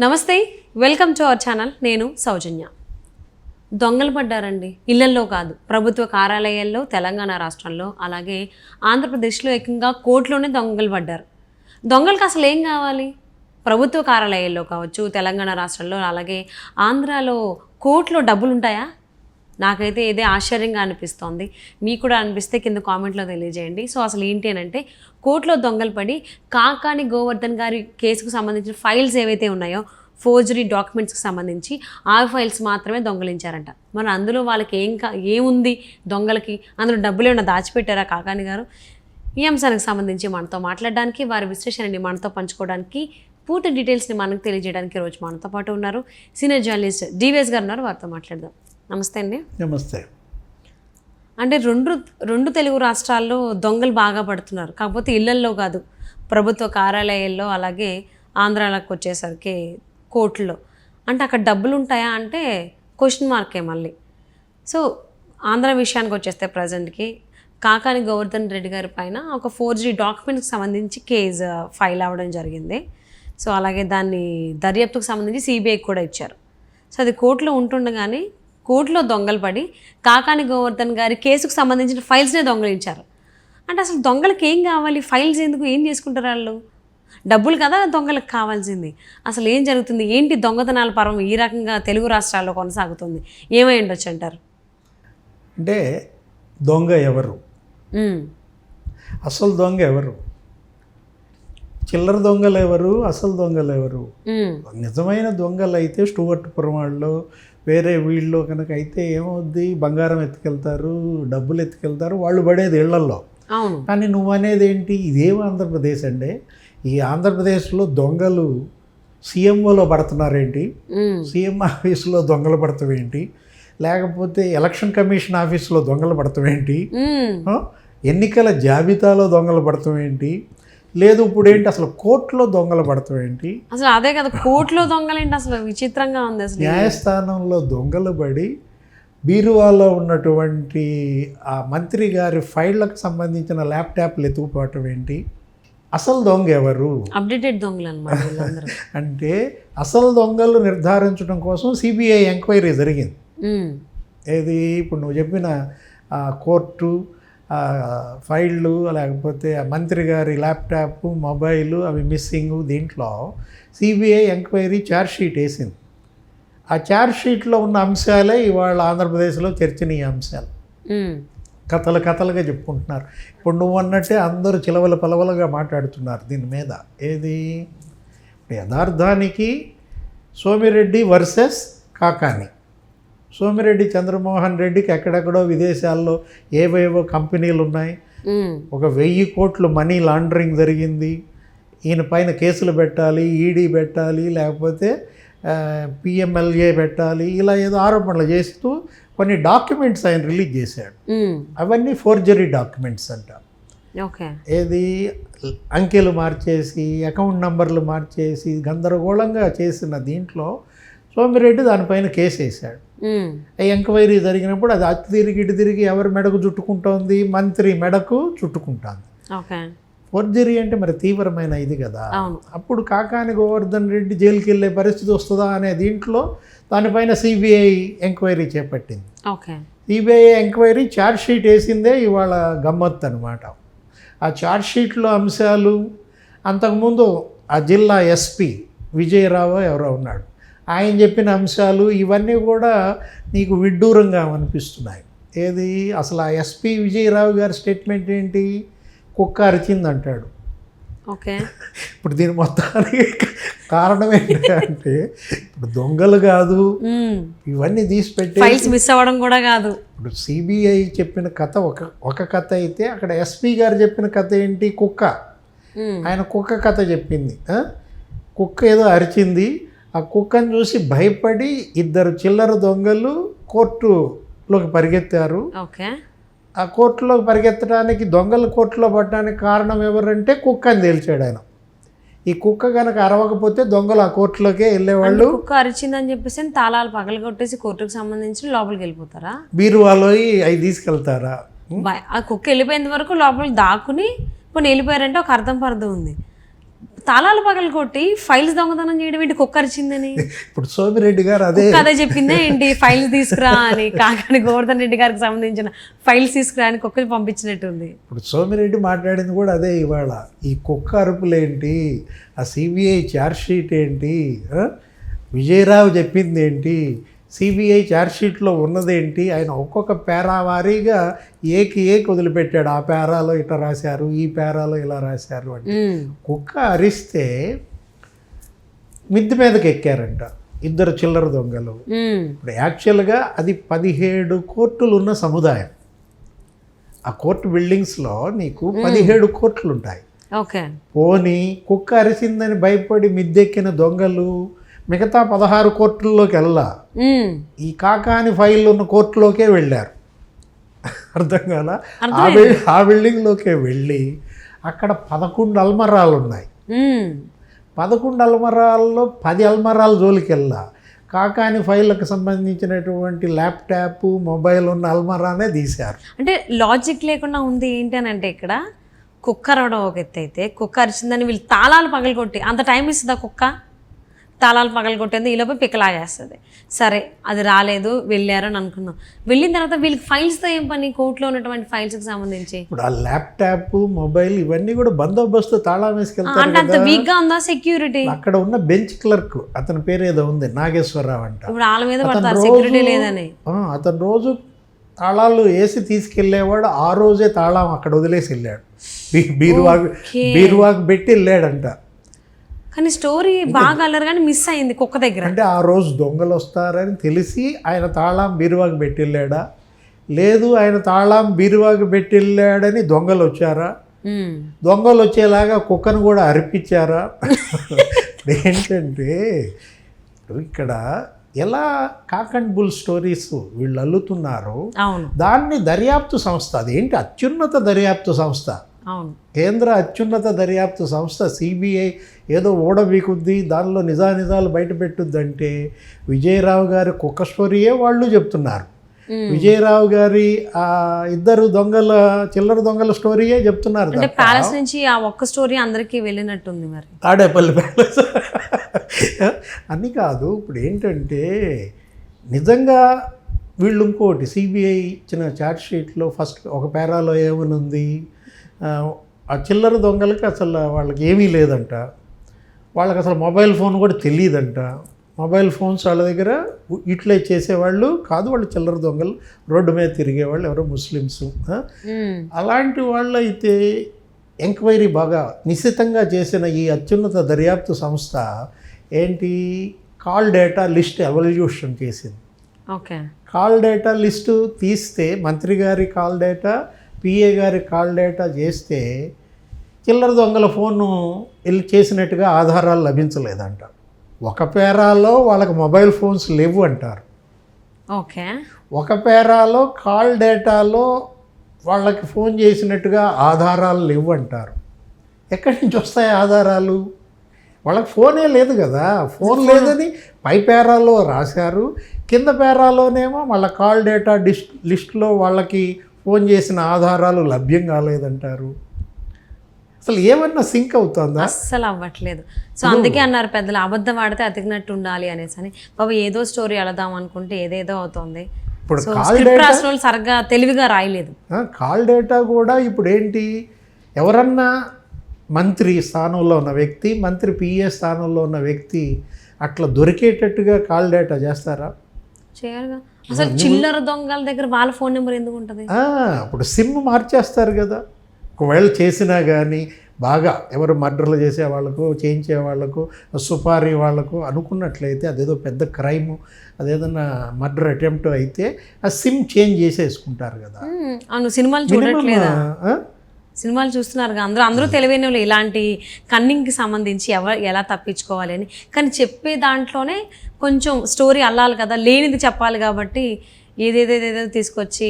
నమస్తే, welcome to our channel. నేను సౌజన్య. దొంగలు పడ్డారండి. ఇళ్లల్లో కాదు, ప్రభుత్వ కార్యాలయాల్లో తెలంగాణ రాష్ట్రంలో, అలాగే ఆంధ్రప్రదేశ్లో ఏకంగా కోర్టులోనే దొంగలు పడ్డారు. దొంగలకు అసలు ఏం కావాలి? ప్రభుత్వ కార్యాలయాల్లో కావచ్చు, తెలంగాణ రాష్ట్రంలో, అలాగే ఆంధ్రాలో కోర్టులో డబ్బులు ఉంటాయా? నాకైతే ఇదే ఆశ్చర్యంగా అనిపిస్తోంది. మీకు కూడా అనిపిస్తే కింద కామెంట్లో తెలియజేయండి. సో అసలు ఏంటి అని అంటే, కోర్టులో దొంగలు పడి కాకాని గోవర్ధన్ గారి కేసుకు సంబంధించిన ఫైల్స్ ఏవైతే ఉన్నాయో, ఫోర్జరీ డాక్యుమెంట్స్కి సంబంధించి ఆ ఫైల్స్ మాత్రమే దొంగలించారంట. మరి అందులో వాళ్ళకి ఏముంది దొంగలకి? అందులో డబ్బులు ఏమైనా దాచిపెట్టారా కాకాని గారు? ఈ అంశానికి సంబంధించి మనతో మాట్లాడడానికి, వారి విశ్లేషణని మనతో పంచుకోవడానికి, పూర్తి డీటెయిల్స్ని మనకు తెలియజేయడానికి రోజు మనతో పాటు ఉన్నారు సీనియర్ జర్నలిస్ట్ డివిఎస్ గారు ఉన్నారు. వారితో మాట్లాడదాం. నమస్తే అండి. నమస్తే. అంటే రెండు తెలుగు రాష్ట్రాల్లో దొంగలు బాగా పడుతున్నారు. కాకపోతే ఇళ్లల్లో కాదు, ప్రభుత్వ కార్యాలయాల్లో, అలాగే ఆంధ్రాలకు వచ్చేసరికి కోర్టులో. అంటే అక్కడ డబ్బులు ఉంటాయా అంటే క్వశ్చన్ మార్కే మళ్ళీ. సో ఆంధ్ర విషయానికి వచ్చేస్తే ప్రజెంట్కి కాకాని గోవర్ధన్ రెడ్డి గారి పైన ఒక ఫోర్జరీ డాక్యుమెంట్కి సంబంధించి కేసు ఫైల్ అవ్వడం జరిగింది. సో అలాగే దాన్ని దర్యాప్తుకు సంబంధించి సిబిఐకి కూడా ఇచ్చారు. సో అది కోర్టులో ఉంటుండగానే కోర్టులో దొంగలు పడి కాకాని గోవర్ధన్ గారి కేసుకు సంబంధించిన ఫైల్స్నే దొంగలించారు. అంటే అసలు దొంగలకి ఏం కావాలి? ఫైల్స్ ఎందుకు? ఏం చేసుకుంటారు వాళ్ళు? డబ్బులు కదా దొంగలకు కావాల్సింది. అసలు ఏం జరుగుతుంది? ఏంటి దొంగతనాల పర్వం ఈ రకంగా తెలుగు రాష్ట్రాల్లో కొనసాగుతుంది? ఏమై ఉండొచ్చు అంటారు? అంటే దొంగ ఎవరు? అసలు దొంగ ఎవరు? చిల్లర దొంగలు ఎవరు? అసలు దొంగలు ఎవరు? నిజమైన దొంగలు అయితే స్టూవర్ట్పురం వాళ్ళు, వేరే వీళ్ళు కనుక అయితే ఏమవుద్ది? బంగారం ఎత్తుకెళ్తారు, డబ్బులు ఎత్తుకెళ్తారు, వాళ్ళు పడేది ఇళ్లల్లో. కానీ నువ్వు అనేది ఏంటి? ఇదేం ఆంధ్రప్రదేశ్ అండి? ఈ ఆంధ్రప్రదేశ్లో దొంగలు సీఎంఓలో పడుతున్నారేంటి? సీఎం ఆఫీసులో దొంగలు పడతావేంటి? లేకపోతే ఎలక్షన్ కమిషన్ ఆఫీసులో దొంగలు పడతావేంటి? ఎన్నికల జాబితాలో దొంగలు పడతావేంటి? లేదు ఇప్పుడు ఏంటి అసలు కోర్టులో దొంగలు పడతావేంటి? అసలు అదే కదా, కోర్టులో దొంగలేంటి? అసలు విచిత్రంగా ఉంది. అసలు న్యాయస్థానంలో దొంగలు పడి బీరువాలో ఉన్నటువంటి ఆ మంత్రి గారి ఫైళ్ళకు సంబంధించిన ల్యాప్టాప్లు ఎత్తుకుపోవటం ఏంటి? అసలు దొంగ ఎవరు? అప్డేటెడ్ దొంగలు అన్నమాట. అంటే అసలు దొంగలు నిర్ధారించడం కోసం సిబిఐ ఎంక్వైరీ జరిగింది. ఏది ఇప్పుడు నువ్వు చెప్పిన కోర్టు ఫైళ్ళు, లేకపోతే మంత్రి గారి ల్యాప్టాప్, మొబైలు అవి మిస్సింగ్. దీంట్లో సిబిఐ ఎంక్వైరీ ఛార్జ్షీట్ వేసింది. ఆ ఛార్జ్షీట్లో ఉన్న అంశాలే ఇవాళ ఆంధ్రప్రదేశ్లో చర్చనీయ అంశాలు. కథలుగా చెప్పుకుంటున్నారు. ఇప్పుడు నువ్వు అన్నట్టే అందరూ చిలవల పలవలుగా మాట్లాడుతున్నారు దీని మీద. ఏది యథార్థానికి సోమిరెడ్డి వర్సెస్ కాకాని. సోమిరెడ్డి చంద్రమోహన్ రెడ్డికి ఎక్కడెక్కడో విదేశాల్లో ఏవేవో కంపెనీలు ఉన్నాయి. 1000 కోట్లు మనీ లాండరింగ్ జరిగింది. ఈయన పైన కేసులు పెట్టాలి, ఈడీ పెట్టాలి, లేకపోతే పిఎంఎల్ఏ పెట్టాలి, ఇలా ఏదో ఆరోపణలు చేస్తూ కొన్ని డాక్యుమెంట్స్ ఆయన రిలీజ్ చేశాడు. అవన్నీ ఫోర్జరీ డాక్యుమెంట్స్ అంట. ఏది అంకెలు మార్చేసి, అకౌంట్ నంబర్లు మార్చేసి గందరగోళంగా చేసిన దీంట్లో సోమిరెడ్డి దానిపైన కేసు వేశాడు. ఎంక్వైరీ జరిగినప్పుడు అది అటు తిరిగి ఇటు తిరిగి ఎవరి మెడకు చుట్టుకుంటోంది? మంత్రి మెడకు చుట్టుకుంటుంది. ఫోర్జరీ అంటే మరి తీవ్రమైన ఇది కదా. అప్పుడు కాకాని గోవర్ధన్ రెడ్డి జైలుకి వెళ్ళే పరిస్థితి వస్తుందా అనే దీంట్లో దానిపైన సిబిఐ ఎంక్వైరీ చేపట్టింది. సిబిఐ ఎంక్వైరీ ఛార్జ్షీట్ వేసిందే ఇవాళ గమ్మత్తు అనమాట. ఆ ఛార్జ్షీట్లో అంశాలు, అంతకుముందు ఆ జిల్లా ఎస్పీ విజయరావు ఎవరో ఉన్నాడు, ఆయన చెప్పిన అంశాలు ఇవన్నీ కూడా నీకు విడ్డూరంగా అనిపిస్తున్నాయి. ఏది అసలు ఆ ఎస్పీ విజయరావు గారి స్టేట్మెంట్ ఏంటి? కుక్క అరిచింది అంటాడు. ఇప్పుడు దీని మొత్తానికి కారణం ఏంటంటే ఇప్పుడు దొంగలు కాదు, ఇవన్నీ తీసి పెట్టి మిస్ అవ్వడం కూడా కాదు. ఇప్పుడు సిబిఐ చెప్పిన కథ ఒక కథ అయితే, అక్కడ ఎస్పీ గారు చెప్పిన కథ ఏంటి? కుక్క. ఆయన కుక్క కథ చెప్పింది. కుక్క ఏదో అరిచింది, ఆ కుక్కను చూసి భయపడి 2 చిల్లర దొంగలు కోర్టులోకి పరిగెత్తారు. ఆ కోర్టులోకి పరిగెత్తడానికి, దొంగలు కోర్టులో పడడానికి కారణం ఎవరంటే కుక్క అని తేల్చాడు ఆయన. ఈ కుక్క కనుక అరవకపోతే దొంగలు ఆ కోర్టులోకే వెళ్ళేవాళ్ళు. కుక్క అరిచిందని చెప్పేసి తాళాలు పగలగొట్టేసి కోర్టుకు సంబంధించి లోపలికి వెళ్ళిపోతారా? బీరువాలో అవి తీసుకెళ్తారా? ఆ కుక్క వెళ్ళిపోయేంత వరకు లోపలికి దాక్కుని ఇప్పుడు వెళ్ళిపోయారంటే ఒక అర్థం ఉంది. తాళాలు పగలు కొట్టి ఫైల్స్ దొంగతనం చేయడం ఏంటి, కుక్క అరిచిందని? ఇప్పుడు సోమిరెడ్డి గారు అదే అదే చెప్పిందే ఏంటి, ఫైల్స్ తీసుకురా అని, కాకాని గోవర్ధన్ రెడ్డి గారికి సంబంధించిన ఫైల్స్ తీసుకురా అని కుక్కని పంపించినట్టుంది. ఇప్పుడు సోమిరెడ్డి మాట్లాడింది కూడా అదే. ఇవాళ ఈ కుక్క అరుపులేంటి, ఆ సిబిఐ ఛార్జ్షీట్ ఏంటి, విజయరావు చెప్పింది ఏంటి, సిబిఐ ఛార్జ్షీట్లో ఉన్నదేంటి, ఆయన ఒక్కొక్క పేరా వారీగా ఏకి వదిలిపెట్టాడు. ఆ పేరాలో ఇట్లా రాశారు, ఈ పేరాలో ఇలా రాశారు అంటే. కుక్క అరిస్తే మిద్దె మీదకి ఎక్కారంట ఇద్దరు చిల్లర దొంగలు. ఇప్పుడు యాక్చువల్గా అది 17 కోర్టులు ఉన్న సముదాయం. ఆ కోర్టు బిల్డింగ్స్లో నీకు 17 కోర్టులు ఉంటాయి. ఓకే. పోనీ కుక్క అరిసిందని భయపడి మిద్దెక్కిన దొంగలు మిగతా 16 కోర్టుల్లోకి వెళ్ళా, ఈ కాకాని ఫైల్ ఉన్న కోర్టులోకే వెళ్ళారు. అర్థం కాల? ఆ బిల్డింగ్లోకే వెళ్ళి అక్కడ 11 అల్మరాలు ఉన్నాయి. 11 అల్మరాల్లో 10 అల్మరాల జోలికి వెళ్ళా, కాకాని ఫైళ్ళకు సంబంధించినటువంటి ల్యాప్టాప్ మొబైల్ ఉన్న అల్మరానే తీశారు. అంటే లాజిక్ లేకుండా ఉంది ఏంటి అని అంటే, ఇక్కడ కుక్క అరవడం ఒక ఎత్తు అయితే, కుక్క అరిచిందని వీళ్ళు తాళాలు పగలగొట్టి అంత టైం ఇస్తుందా కుక్క? తాళాలు పగలగొట్టేది ఈలోపే పిక్కలాగేస్తుంది. సరే అది రాలేదు, వెళ్ళారు అని అనుకుందాం. వెళ్ళిన తర్వాత వీళ్ళకి ఫైల్స్తో ఏం పని, కోర్టులో ఉన్నటువంటి ఫైల్స్కి సంబంధించి? ఇప్పుడు ఆ ల్యాప్టాప్ మొబైల్ ఇవన్నీ కూడా బందోబస్తు తాళం వేసుకెళ్తారు. అంటే అంత వీక్గా ఉందా సెక్యూరిటీ? అక్కడ ఉన్న బెంచ్ క్లర్క్, అతని పేరు ఏదో ఉంది, నాగేశ్వరరావు అంట. ఇప్పుడు వాళ్ళ మీద పడతారు సెక్యూరిటీ లేదని. అతను రోజు తాళాలు వేసి తీసుకెళ్లేవాడు. ఆ రోజే తాళం అక్కడ వదిలేసి వెళ్ళాడు, బీరువాకు పెట్టి వెళ్ళాడంట. కానీ స్టోరీ బాగా అల్లరు కానీ మిస్ అయింది కుక్క దగ్గర. అంటే ఆ రోజు దొంగలు వస్తారని తెలిసి ఆయన తాళం బీరువాకు పెట్టి వెళ్ళాడా, లేదు ఆయన తాళం బీరువాకు పెట్టి వెళ్ళాడని దొంగలు వచ్చారా, దొంగలు వచ్చేలాగా కుక్కను కూడా అరిపించారా? ఏంటంటే ఇక్కడ ఎలా కాక్ అండ్ బుల్ స్టోరీస్ వీళ్ళు అల్లుతున్నారు. దాన్ని దర్యాప్తు సంస్థ, అదేంటి అత్యున్నత దర్యాప్తు సంస్థ, కేంద్ర అత్యున్నత దర్యాప్తు సంస్థ సిబిఐ ఏదో ఓడబీకుద్ది, దానిలో నిజానిజాలు బయట పెట్టుద్దంటే విజయరావు గారి కుక్క స్టోరీయే వాళ్ళు చెప్తున్నారు. విజయరావు గారి ఆ ఇద్దరు దొంగల చిల్లర దొంగల స్టోరీయే చెప్తున్నారు. ప్యాలెస్ నుంచి ఆ ఒక్క స్టోరీ అందరికీ వెళ్ళినట్టుంది మరి. తాడేపల్లి ప్యాలెస్ అన్నీ కాదు. ఇప్పుడు ఏంటంటే నిజంగా వీళ్ళు ఇంకోటి సిబిఐ ఇచ్చిన ఛార్జ్షీట్లో ఫస్ట్ ఒక పేరాలో ఏమనుంది, ఆ చిల్లర దొంగలకి అసలు వాళ్ళకి ఏమీ లేదంట, వాళ్ళకి అసలు మొబైల్ ఫోన్ కూడా తెలియదంట. మొబైల్ ఫోన్స్ వాళ్ళ దగ్గర యూటిలైజ్ చేసేవాళ్ళు కాదు, వాళ్ళు చిల్లర దొంగలు, రోడ్డు మీద తిరిగేవాళ్ళు, ఎవరో ముస్లిమ్స్. అలాంటి వాళ్ళు అయితే ఎంక్వైరీ బాగా నిశితంగా చేసిన ఈ అత్యున్నత దర్యాప్తు సంస్థ ఏంటి, కాల్ డేటా లిస్ట్ ఎవల్యూషన్ చేసింది. ఓకే. కాల్ డేటా లిస్టు తీస్తే మంత్రి గారి కాల్ డేటా, పిఏ గారి కాల్ డేటా చేస్తే చిల్లర దొంగల ఫోను వెళ్ళి చేసినట్టుగా ఆధారాలు లభించలేదంట. ఒక పేరాలో వాళ్ళకి మొబైల్ ఫోన్స్ లేవు అంటారు. ఓకే. ఒక పేరాలో కాల్ డేటాలో వాళ్ళకి ఫోన్ చేసినట్టుగా ఆధారాలు లేవు అంటారు. ఎక్కడి నుంచి వస్తాయి ఆధారాలు? వాళ్ళకి ఫోనే లేదు కదా, ఫోన్ లేదని పై పేరాలో రాశారు, కింద పేరాలోనేమో వాళ్ళ కాల్ డేటా లిస్ట్లో వాళ్ళకి ఫోన్ చేసిన ఆధారాలు లభ్యం కాలేదంటారు. అసలు ఏమన్నా సింక్ అవుతుందా? అస్సలు అవ్వట్లేదు. సో అందుకే అన్నారు పెద్దలు, అబద్ధం ఆడితే అతికినట్టు ఉండాలి అనేసి అని. బాబు ఏదో స్టోరీ అడదాం అనుకుంటే ఏదేదో అవుతుంది. ఇప్పుడు సరిగ్గా తెలివిగా రాయలేదు. కాల్ డేటా కూడా ఇప్పుడు ఏంటి, ఎవరన్నా మంత్రి స్థానంలో ఉన్న వ్యక్తి, మంత్రి పిఏ స్థానంలో ఉన్న వ్యక్తి అట్లా దొరికేటట్టుగా కాల్ డేటా చేస్తారా? చేయరుగా. అసలు చిల్లర దొంగల దగ్గర వాళ్ళ ఫోన్ నెంబర్ ఎందుకు ఉంటుంది? ఇప్పుడు సిమ్ మార్చేస్తారు కదా. ఒకవేళ చేసినా కానీ బాగా ఎవరు మర్డర్లు చేసే వాళ్ళకు, చేయించే వాళ్ళకు, సుపారీ వాళ్ళకు అనుకున్నట్లయితే అదేదో పెద్ద క్రైమ్, అదేదన్నా మర్డర్ అటెంప్ట్ అయితే ఆ సిమ్ చేంజ్ చేసేసుకుంటారు కదా. అవును, సినిమాలు చూడట్లేదా? సినిమాలు చూస్తున్నారు అందరూ తెలివైన వాళ్ళు ఇలాంటి కన్నింగ్కి సంబంధించి ఎలా తప్పించుకోవాలి అని. కానీ చెప్పే దాంట్లోనే కొంచెం స్టోరీ అల్లాలి కదా, లేనిది చెప్పాలి కాబట్టి ఏదేదేదేదో తీసుకొచ్చి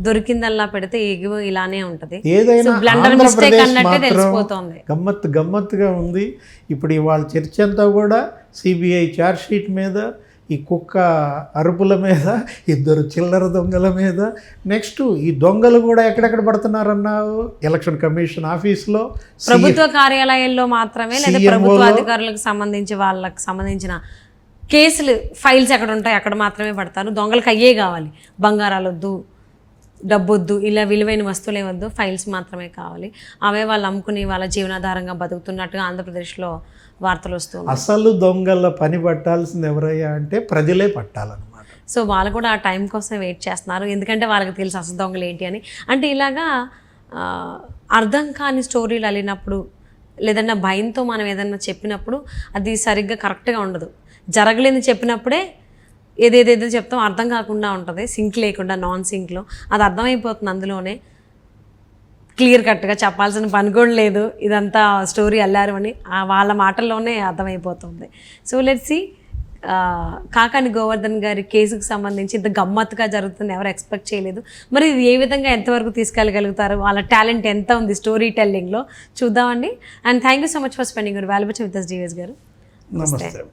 దొరికిందల్లా పెడితే ఎగువ ఇలానే ఉంటుంది. బ్లండర్ మిస్టేక్ అన్నట్టే తెలిసిపోతుంది. గమ్మత్తుగా ఉంది. ఇప్పుడు ఇవాళ చర్చ అంతా కూడా సిబిఐ ఛార్జ్షీట్ మీద, ఈ కుక్క అరుపుల మీద, ఇద్దరు చిల్లర దొంగల మీద, నెక్స్ట్ ఈ దొంగలు కూడా ఎక్కడెక్కడ పడుతున్నారన్నావు? ఎలక్షన్ కమిషన్ ఆఫీస్లో, ప్రభుత్వ కార్యాలయాల్లో మాత్రమే లేదా CMO ప్రభుత్వ అధికారులకు సంబంధించి వాళ్ళకి సంబంధించిన కేసులు ఫైల్స్ ఎక్కడ ఉంటాయి అక్కడ మాత్రమే పడతారు. దొంగలకు అయ్యే కావాలి, బంగారాలు వద్దు, డబ్బు వద్దు, ఇలా విలువైన వస్తువులు ఏవద్దు, ఫైల్స్ మాత్రమే కావాలి. అవే వాళ్ళు అమ్ముకుని వాళ్ళ జీవనాధారంగా బతుకుతున్నట్టుగా ఆంధ్రప్రదేశ్లో వార్తలు వస్తుంది. అసలు దొంగల పని పట్టాల్సింది ఎవరయ్యా అంటే ప్రజలే పట్టాలన్నమాట. సో వాళ్ళు కూడా ఆ టైం కోసం వెయిట్ చేస్తున్నారు, ఎందుకంటే వాళ్ళకి తెలుసు అసలు దొంగలు ఏంటి అని. అంటే ఇలాగా అర్థం కాని స్టోరీలు అల్లినప్పుడు లేదన్నా భయంతో మనం ఏదన్నా చెప్పినప్పుడు అది సరిగ్గా కరెక్ట్గా ఉండదు. జరగలేని చెప్పినప్పుడే ఏదేదేదో చెప్తాం అర్థం కాకుండా ఉంటుంది, సింక్ లేకుండా, నాన్ సింక్లో. అది అర్థమైపోతుంది, అందులోనే క్లియర్ కట్గా చెప్పాల్సిన పని కూడా లేదు, ఇదంతా స్టోరీ అల్లారు అని వాళ్ళ మాటల్లోనే అర్థమైపోతుంది. So let's see, Kakani Govardhan గారి కేసుకు సంబంధించి ఇంత గమ్మత్తుగా జరుగుతుంది, ఎవరు ఎక్స్పెక్ట్ చేయలేదు. మరి ఇది ఏ విధంగా ఎంతవరకు తీసుకెళ్ళగలుగుతారు, వాళ్ళ టాలెంట్ ఎంత ఉంది స్టోరీ టెల్లింగ్లో చూద్దామండి. And thank you so much for spending your valuable time with us, GVS గారు. నమస్తే.